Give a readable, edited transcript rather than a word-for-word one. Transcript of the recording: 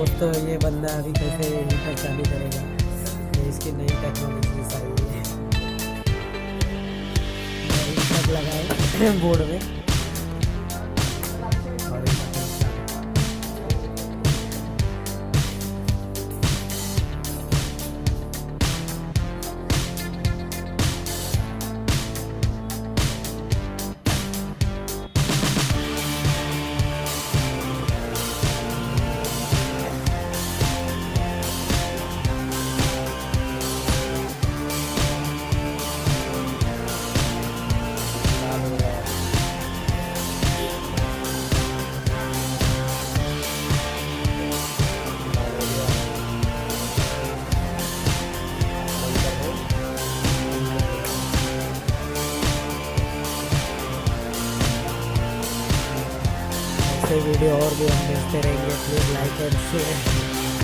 दोस्तों ये बंदा अभी कैसे हीटर चालू करेगा, ये इसकी नई टेक्नोलॉजी आई है। हीटर लगाए बोर्ड में और ऐसे वीडियो और भी हम देखते रहेंगे। Please like and share.